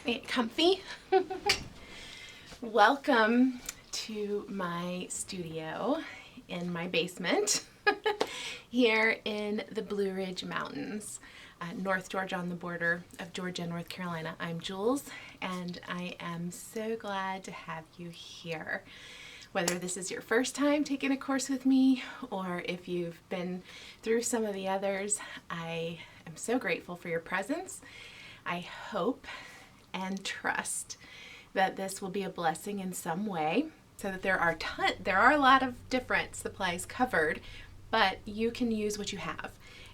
Get comfy. Welcome to my studio in my basement here in the Blue Ridge Mountains, North Georgia, on the border of Georgia and North Carolina. I'm Jules, and I am so glad to have you here. Whether this is your first time taking a course with me or if you've been through some of the others, I am so grateful for your presence. I hope and trust that this will be a blessing in some way, so that there are a lot of different supplies covered, but you can use what you have.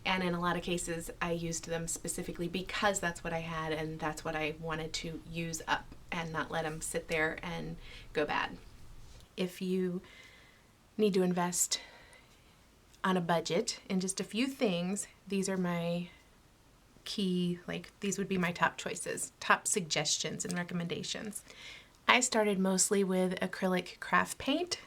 And in a lot of cases, I used them specifically because that's what I had and that's what I wanted to use up and not let them sit there and go bad. If you need to invest on a budget in just a few things, these are my key, these would be my top choices, top suggestions and recommendations. I started mostly with acrylic craft paint.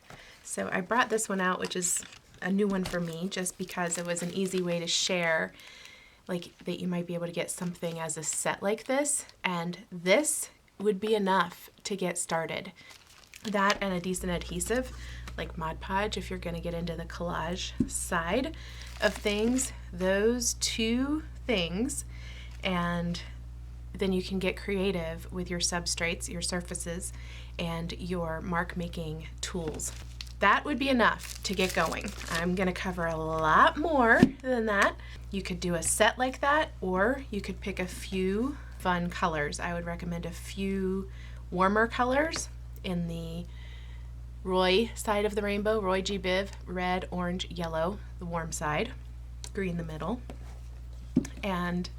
So I brought this one out, which is a new one for me, just because it was an easy way to share, that you might be able to get something as a set like this, and this would be enough to get started. That and a decent adhesive, like Mod Podge, if you're going to get into the collage side of things, those two things, and then you can get creative with your substrates, your surfaces, and your mark making tools. That would be enough to get going. I'm going to cover a lot more than that. You could do a set like that, or you could pick a few fun colors. I would recommend a few warmer colors in the Roy side of the rainbow, Roy G. Biv, red, orange, yellow, the warm side, green the middle, and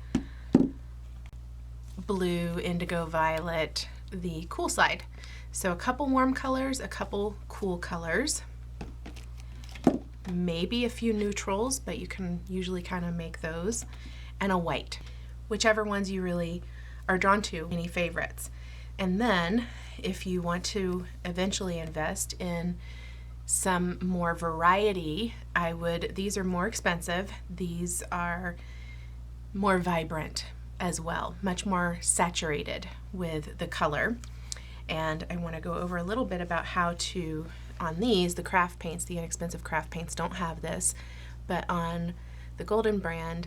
blue, indigo, violet, the cool side. So a couple warm colors, a couple cool colors, maybe a few neutrals, but you can usually kind of make those, and a white, whichever ones you really are drawn to, any favorites. And then if you want to eventually invest in some more variety, these are more expensive. These are more vibrant as well, much more saturated with the color. And I want to go over a little bit about how to, on these, the craft paints, the inexpensive craft paints don't have this, but on the Golden brand,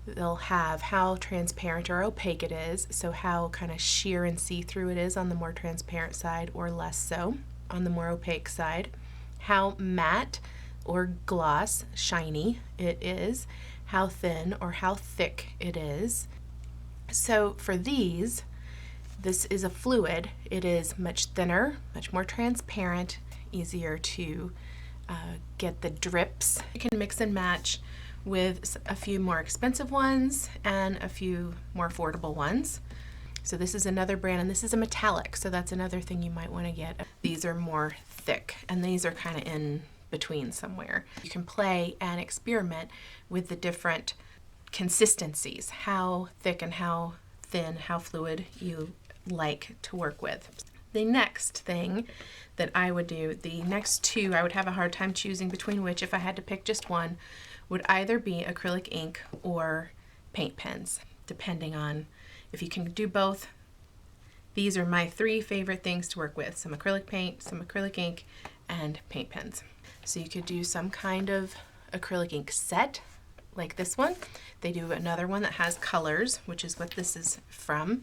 they'll have how transparent or opaque it is, so how kind of sheer and see-through it is on the more transparent side, or less so on the more opaque side, how matte or gloss, shiny it is, how thin or how thick it is. So for these, this is a fluid. It is much thinner, much more transparent, easier to get the drips. You can mix and match with a few more expensive ones and a few more affordable ones. So this is another brand, and this is a metallic, so that's another thing you might want to get. These are more thick, and these are kind of in between somewhere. You can play and experiment with the different consistencies, how thick and how thin, how fluid you like to work with. The next thing that I would do, the next two, I would have a hard time choosing between which, if I had to pick just one, would either be acrylic ink or paint pens, depending on if you can do both. These are my three favorite things to work with: some acrylic paint, some acrylic ink, and paint pens. So you could do some kind of acrylic ink set like this one. They do another one that has colors, which is what this is from,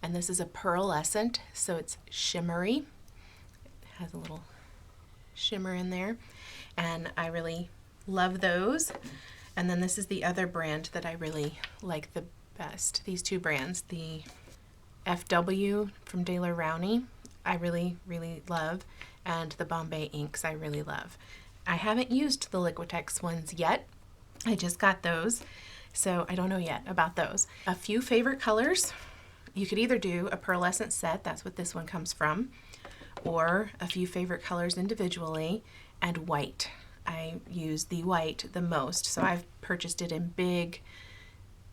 and this is a pearlescent, so it's shimmery. It has a little shimmer in there, and I really love those. And then this is the other brand that I really like the best. These two brands, the FW from Daler Rowney, I really, really love, and the Bombay inks I really love. I haven't used the Liquitex ones yet. I just got those, so I don't know yet about those. A few favorite colors. You could either do a pearlescent set, that's what this one comes from, or a few favorite colors individually, and white. I use the white the most, so I've purchased it in big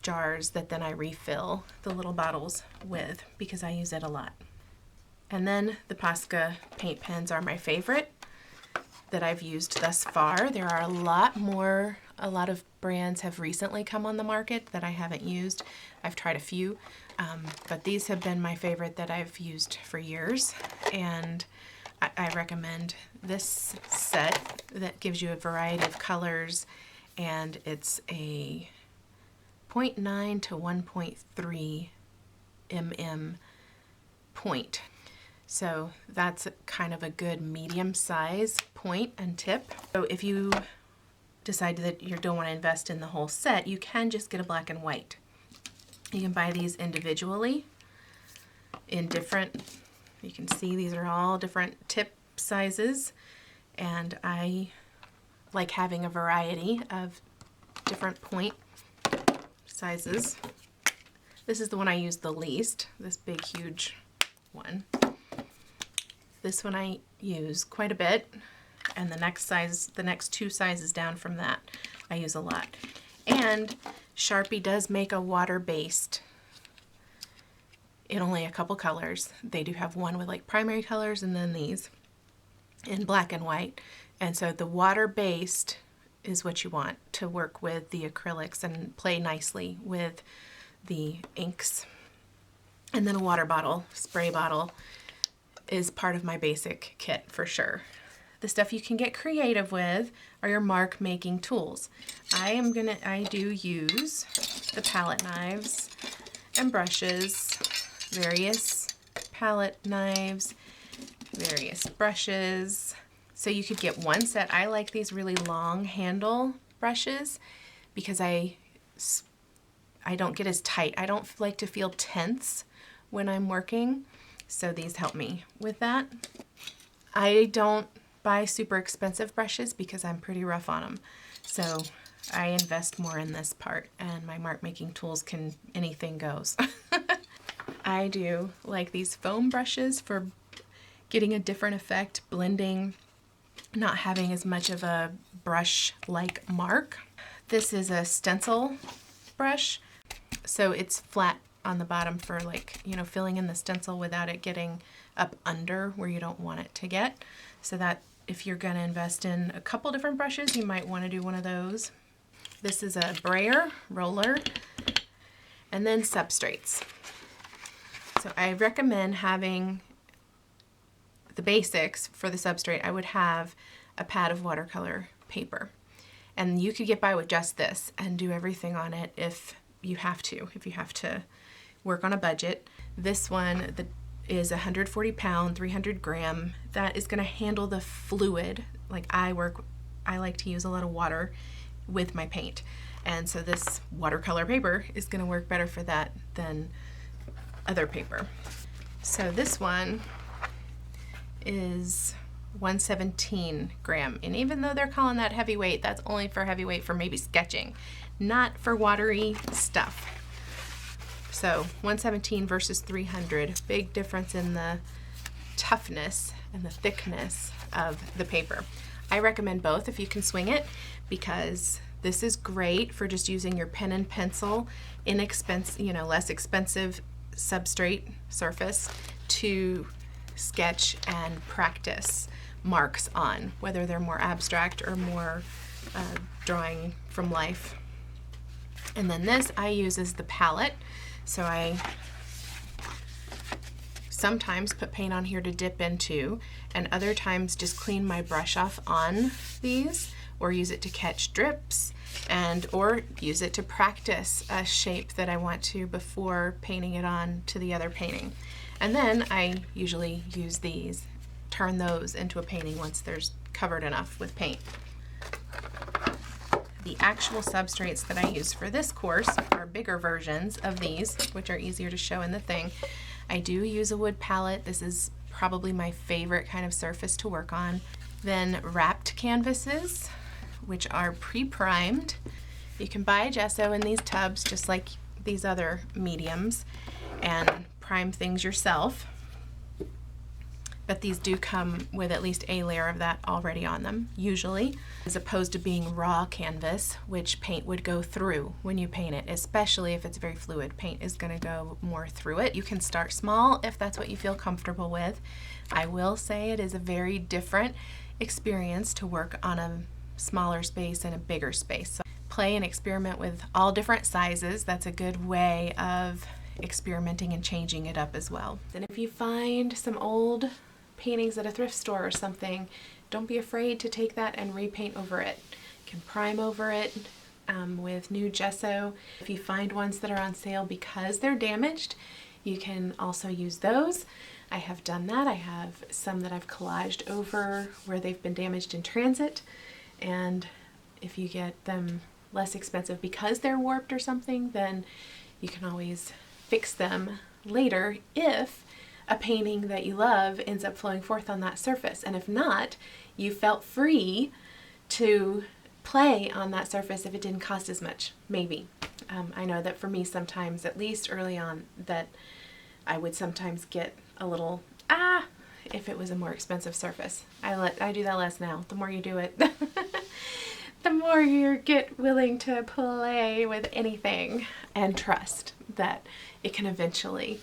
jars that then I refill the little bottles with because I use it a lot. And then the Posca paint pens are my favorite that I've used thus far. There are a lot of brands have recently come on the market that I haven't used. I've tried a few, but these have been my favorite that I've used for years, and I recommend this set that gives you a variety of colors, and it's a 0.9 to 1.3 mm point. So that's kind of a good medium size point and tip. So if you decide that you don't want to invest in the whole set, you can just get a black and white. You can buy these individually in different, you can see these are all different tip sizes, and I like having a variety of different point sizes. This is the one I use the least, this big huge one. This one I use quite a bit, and the next size, the next two sizes down from that, I use a lot. And Sharpie does make a water-based in only a couple colors. They do have one with like primary colors and then these in black and white. And so the water-based is what you want to work with the acrylics and play nicely with the inks. And then a water bottle, spray bottle, is part of my basic kit for sure. The stuff you can get creative with are your mark making tools. I do use the palette knives and brushes, various palette knives, various brushes. So you could get one set. I like these really long handle brushes because I don't get as tight. I don't like to feel tense when I'm working, so these help me with that. I don't buy super expensive brushes because I'm pretty rough on them, so I invest more in this part, and my mark making tools can, anything goes. I do like these foam brushes for getting a different effect, blending, not having as much of a brush-like mark. This is a stencil brush, so it's flat on the bottom for, like, you know, filling in the stencil without it getting up under where you don't want it to get. So that if you're going to invest in a couple different brushes, you might want to do one of those. This is a brayer, roller, and then substrates. So I recommend having the basics for the substrate. I would have a pad of watercolor paper, and you could get by with just this and do everything on it if you have to work on a budget. This one is 140 pound, 300 gram. That is going to handle the fluid. Like I like to use a lot of water with my paint, and so this watercolor paper is going to work better for that than other paper. So this one is 117 gram, and even though they're calling that heavyweight, that's only for heavyweight for maybe sketching, not for watery stuff. So 117 versus 300, big difference in the toughness and the thickness of the paper. I recommend both if you can swing it, because this is great for just using your pen and pencil, inexpensive, you know, less expensive substrate surface to sketch and practice marks on, whether they're more abstract or more drawing from life. And then this I use as the palette. So I sometimes put paint on here to dip into, and other times just clean my brush off on these, or use it to catch drips, and or use it to practice a shape that I want to before painting it on to the other painting. And then I usually use these, turn those into a painting once there's covered enough with paint. The actual substrates that I use for this course are bigger versions of these, which are easier to show in the thing. I do use a wood palette. This is probably my favorite kind of surface to work on. Then wrapped canvases, which are pre-primed. You can buy gesso in these tubs just like these other mediums and prime things yourself. But these do come with at least a layer of that already on them, usually, as opposed to being raw canvas, which paint would go through when you paint it, especially if it's very fluid. Paint is going to go more through it. You can start small if that's what you feel comfortable with. I will say it is a very different experience to work on a smaller space and a bigger space. So play and experiment with all different sizes. That's a good way of experimenting and changing it up as well. And if you find some old paintings at a thrift store or something, don't be afraid to take that and repaint over it. You can prime over it with new gesso. If you find ones that are on sale because they're damaged, you can also use those. I have done that. I have some that I've collaged over where they've been damaged in transit, and if you get them less expensive because they're warped or something, then you can always fix them later if a painting that you love ends up flowing forth on that surface. And if not, you felt free to play on that surface if it didn't cost as much, maybe. I know that for me sometimes, at least early on, that I would sometimes get a little, if it was a more expensive surface. I do that less now. The more you do it, the more you get willing to play with anything and trust that it can eventually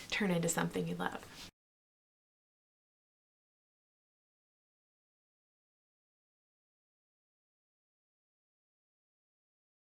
turn into something you love.